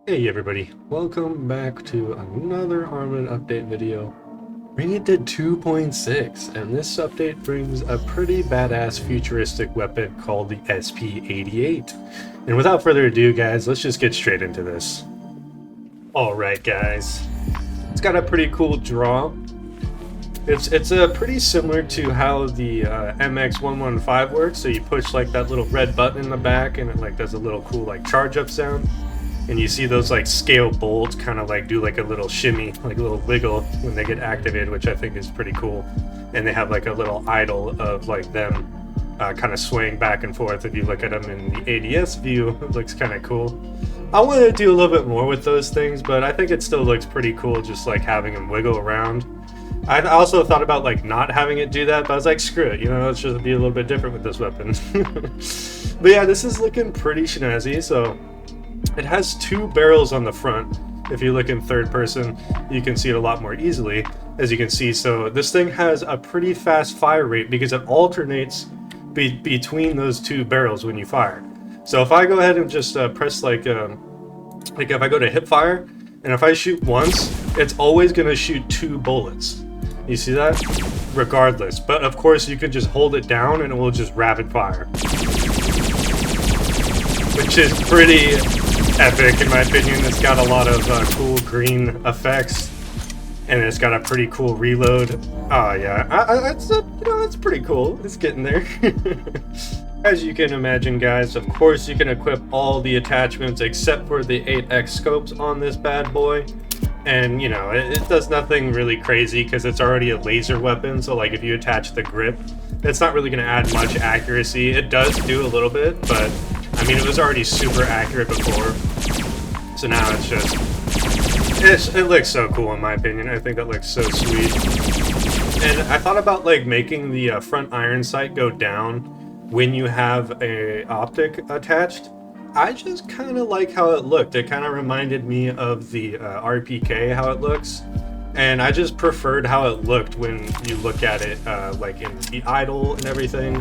Hey everybody, welcome back to another armament update video. Bringing it to 2.6, and this update brings a pretty badass futuristic weapon called the SP88. And without further ado guys, let's just get straight into this. Alright guys, it's got a pretty cool draw. It's pretty similar to how the MX115 works, so you push like that little red button in the back and it like does a little cool like charge up sound. And you see those like scale bolts kind of like do like a little shimmy, like a little wiggle when they get activated, which I think is pretty cool. And they have like a little idle of like them kind of swaying back and forth. If you look at them in the ADS view, it looks kind of cool. I wanted to do a little bit more with those things, but I think it still looks pretty cool just like having them wiggle around. I also thought about like not having it do that, but I was like, screw it, you know, let's just be a little bit different with this weapon. But yeah, this is looking pretty snazzy, so it has two barrels on the front. If you look in third person, you can see it a lot more easily, as you can see. So this thing has a pretty fast fire rate because it alternates between those two barrels when you fire. So if I go ahead and just press like if I go to hip fire, and if I shoot once, it's always going to shoot two bullets. You see that? Regardless. But of course you can just hold it down and it will just rapid fire. Which is pretty epic in my opinion. It's got a lot of cool green effects, and it's got a pretty cool reload. Oh yeah, it's pretty cool. It's getting there. As you can imagine guys, of course you can equip all the attachments except for the 8x scopes on this bad boy. And you know, it does nothing really crazy because it's already a laser weapon, so like if you attach the grip, it's not really going to add much accuracy. It does do a little bit, but I mean, it was already super accurate before, so now it's just, it looks so cool in my opinion. I think that looks so sweet. And I thought about like making the front iron sight go down when you have a optic attached. I just kind of like how it looked. It kind of reminded me of the RPK, how it looks. And I just preferred how it looked when you look at it like in the idle and everything.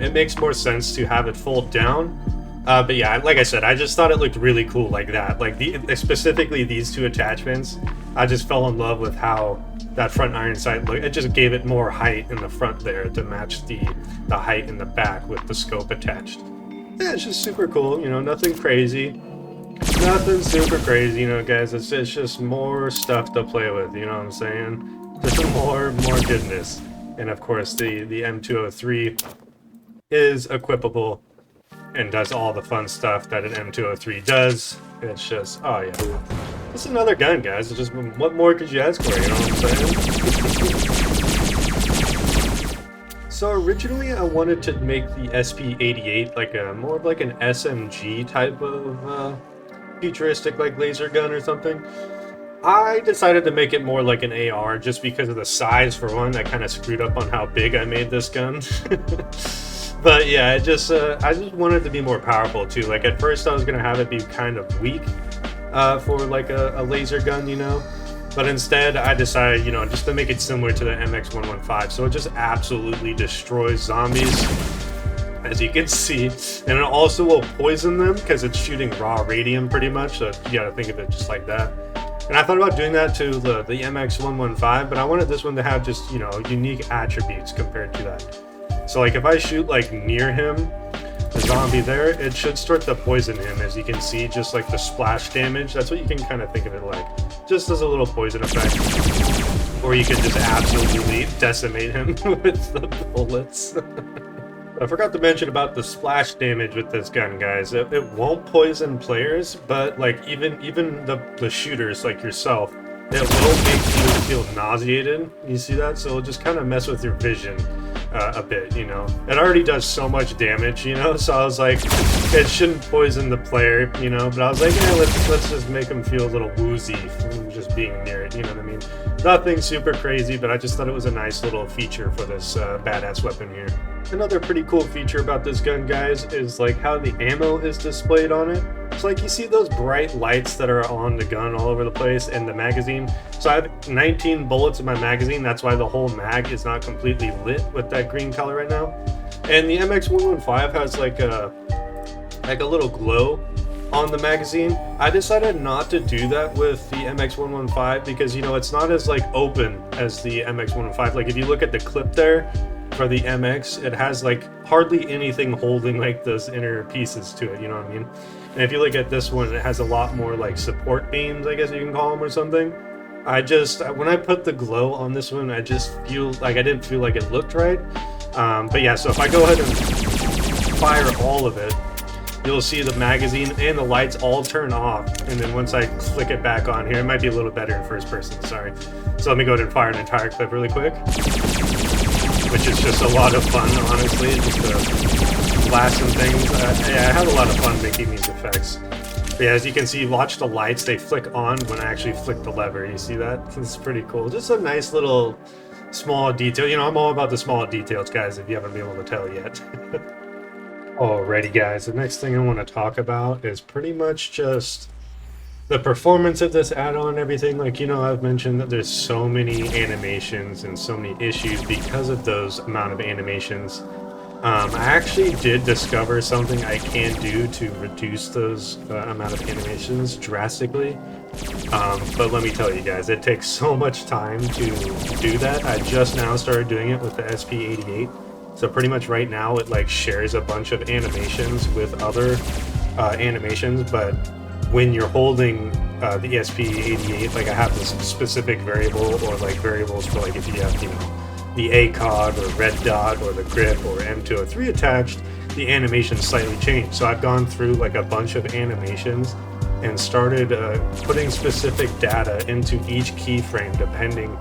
It makes more sense to have it fold down. But yeah, like I said, I just thought it looked really cool like that. Like specifically these two attachments, I just fell in love with how that front iron sight looked. It just gave it more height in the front there to match the height in the back with the scope attached. Yeah, it's just super cool, you know, nothing crazy. Nothing super crazy, you know, guys. It's just more stuff to play with, you know what I'm saying? Just more goodness. And of course, the M203 is equipable and does all the fun stuff that an M203 does. It's just, oh yeah. It's another gun, guys. It's just, what more could you ask for, you know what I'm saying? So originally I wanted to make the SP88 like more of like an SMG type of futuristic like laser gun or something. I decided to make it more like an AR just because of the size for one. That kind of screwed up on how big I made this gun. But yeah, I just wanted it to be more powerful too. Like at first I was gonna have it be kind of weak for like a laser gun, you know. But instead I decided, you know, just to make it similar to the MX115. So it just absolutely destroys zombies, as you can see. And it also will poison them because it's shooting raw radium pretty much. So you gotta think of it just like that. And I thought about doing that to the MX115, but I wanted this one to have just, you know, unique attributes compared to that. So like if I shoot like near him, the zombie there, it should start to poison him, as you can see, just like the splash damage. That's what you can kind of think of it like, just as a little poison effect. Or you could just absolutely decimate him with the bullets. I forgot to mention about the splash damage with this gun, guys. It won't poison players, but like even the shooters like yourself, it will make you feel nauseated. You see that? So it'll just kind of mess with your vision a bit, you know. It already does so much damage, you know, so I was like, it shouldn't poison the player, you know, but I was like, yeah, let's just make him feel a little woozy from just being near it, you know what I mean? Nothing super crazy, but I just thought it was a nice little feature for this badass weapon here. Another pretty cool feature about this gun, guys, is like how the ammo is displayed on it. So like you see those bright lights that are on the gun all over the place and the magazine. So I have 19 bullets in my magazine. That's why the whole mag is not completely lit with that green color right now. And the MX115 has like a little glow on the magazine. I decided not to do that with the MX115 because, you know, it's not as like open as the MX115. Like if you look at the clip there for the MX, it has like hardly anything holding like those inner pieces to it, you know what I mean? And if you look at this one, it has a lot more like support beams, I guess you can call them, or something. When I put the glow on this one, I just feel like I didn't feel like it looked right. But yeah, so if I go ahead and fire all of it, you'll see the magazine and the lights all turn off, and then once I click it back on here, it might be a little better in first person, sorry. So let me go ahead and fire an entire clip really quick, which is just a lot of fun, honestly, just to blast some things. Yeah, I have a lot of fun making these effects. But yeah, as you can see, watch the lights, they flick on when I actually flick the lever, you see that? It's pretty cool. Just a nice little small detail. You know, I'm all about the small details, guys, if you haven't been able to tell yet. Alrighty guys, the next thing I want to talk about is pretty much just the performance of this add-on and everything. Like, you know, I've mentioned that there's so many animations and so many issues because of those amount of animations. I actually did discover something I can do to reduce those amount of animations drastically. But let me tell you guys, it takes so much time to do that. I just now started doing it with the SP88. So pretty much right now it like shares a bunch of animations with other animations, but when you're holding the SP88, like I have this specific variable or like variables for like if you have, you know, the ACOG or red dot or the grip or M203 attached, the animation slightly changed. So I've gone through like a bunch of animations and started putting specific data into each keyframe depending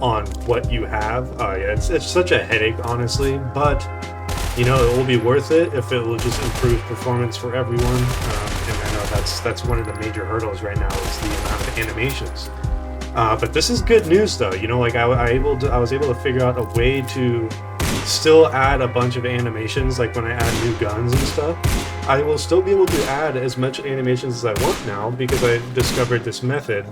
on what you have. Yeah, it's such a headache, honestly, but you know, it will be worth it if it will just improve performance for everyone. And I know that's one of the major hurdles right now is the amount of animations. But this is good news though, you know, like I was able to figure out a way to still add a bunch of animations. Like when I add new guns and stuff, I will still be able to add as much animations as I want now because I discovered this method.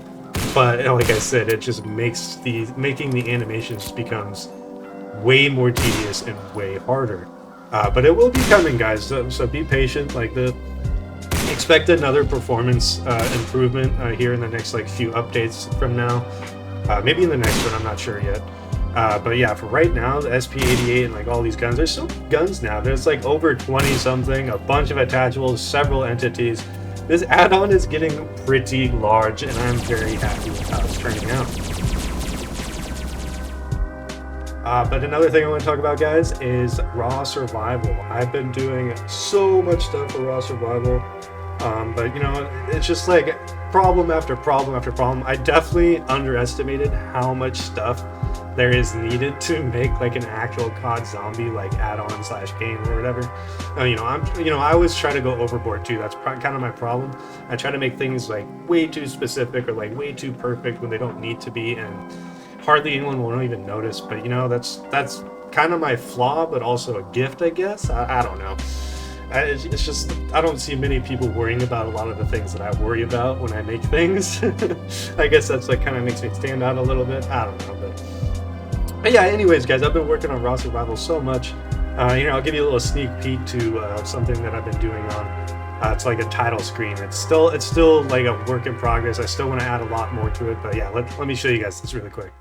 But like I said, it just makes making the animations just becomes way more tedious and way harder. But it will be coming, guys, so be patient. Like expect another performance improvement here in the next like few updates from now. Maybe in the next one, I'm not sure yet. But yeah, for right now, the SP88 and like all these guns, there's so many guns now. There's like over 20 something, a bunch of attachables, several entities. This add-on is getting pretty large, and I'm very happy with how it's turning out. But another thing I want to talk about, guys, is raw survival. I've been doing so much stuff for raw survival, but you know, it's just like problem after problem after problem. I definitely underestimated how much stuff there is needed to make like an actual COD zombie like add-on / game or whatever. I always try to go overboard too. That's kind of my problem. I try to make things like way too specific or like way too perfect when they don't need to be, and hardly anyone will even notice. But you know, that's kind of my flaw, but also a gift, I guess. I don't know. It's just, I don't see many people worrying about a lot of the things that I worry about when I make things. I guess that's like kind of makes me stand out a little bit. I don't know, but yeah, anyways, guys, I've been working on raw survival so much. I'll give you a little sneak peek to something that I've been doing on. It's like a title screen. It's still like a work in progress. I still want to add a lot more to it, but yeah, let me show you guys this really quick.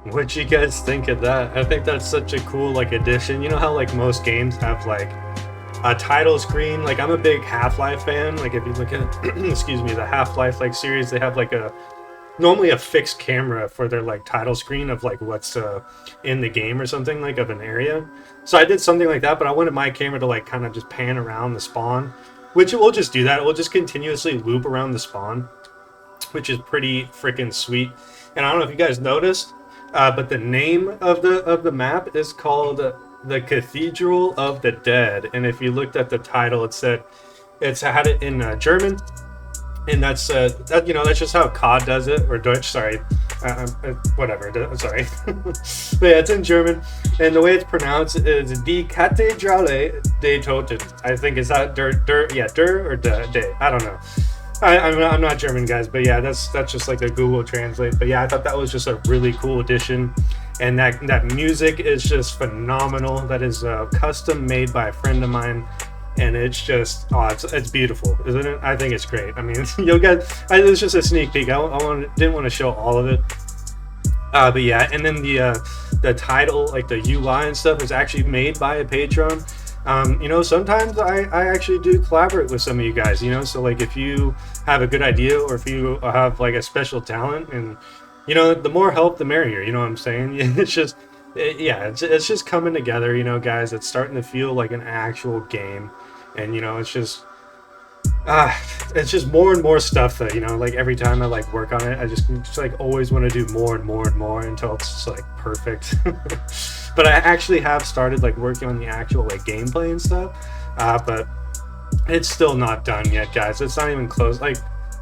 What you guys think of that? I think that's such a cool like addition. You know how like most games have like a title screen? Like I'm a big Half-Life fan. Like if you look at excuse me, the Half-Life like series, they have like normally a fixed camera for their like title screen of like what's in the game or something, like of an area. So I did something like that, but I wanted my camera to like kind of just pan around the spawn, which it will just do that. It will just continuously loop around the spawn, which is pretty freaking sweet. And I don't know if you guys noticed, But the name of the map is called the Cathedral of the Dead. And if you looked at the title, it said it's had it in German, and that's that, you know, that's just how COD does it, or Deutsch. Sorry, whatever. Sorry, but yeah, it's in German, and the way it's pronounced is Die Kathedrale des Toten. I think is that der or de. I don't know. I'm not German, guys, but yeah, that's just like a Google Translate. But yeah, I thought that was just a really cool addition, and that music is just phenomenal. That is custom made by a friend of mine. And it's just, it's beautiful, isn't it? I think it's great. I mean, you'll get, it was just a sneak peek. Didn't want to show all of it. But yeah, and then the title, like the UI and stuff, is actually made by a patron. You know, sometimes I actually do collaborate with some of you guys, you know, so like if you have a good idea, or if you have like a special talent, and, you know, the more help, the merrier, you know what I'm saying? It's just, it's just coming together, you know, guys. It's starting to feel like an actual game. And, you know, it's just more and more stuff that, you know, like every time I like work on it, I just like always want to do more and more and more until it's just like perfect. But I actually have started like working on the actual like gameplay and stuff, but it's still not done yet, guys. It's not even close. Like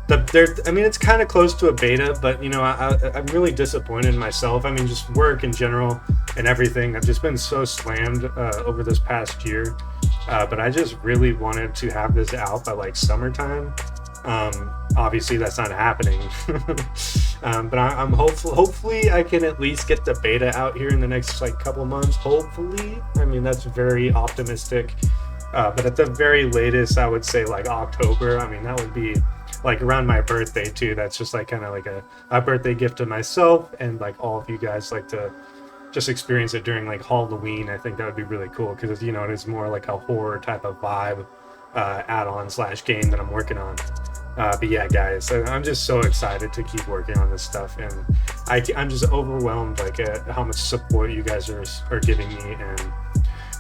I mean, it's kind of close to a beta, but, you know, I'm really disappointed in myself. I mean, just work in general and everything. I've just been so slammed over this past year. But I just really wanted to have this out by like summertime. Obviously that's not happening. But I'm hopefully I can at least get the beta out here in the next like couple months. Hopefully. I mean, that's very optimistic. But at the very latest, I would say like October. I mean, that would be like around my birthday too. That's just like kind of like a birthday gift to myself, and like all of you guys like to just experience it during like Halloween. I think that would be really cool, because, you know, it is more like a horror type of vibe add-on / game that I'm working on. But yeah, guys, I'm just so excited to keep working on this stuff, and I'm just overwhelmed like how much support you guys are giving me, and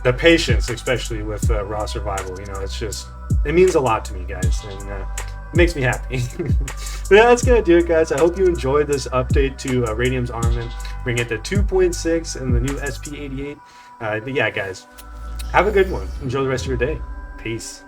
the patience, especially with raw survival. You know, it means a lot to me, guys, and it makes me happy. But yeah, that's gonna do it, guys. I hope you enjoyed this update to Radiums-Armament, bring it to 2.6 and the new SP88. But yeah, guys, have a good one. Enjoy the rest of your day. Peace.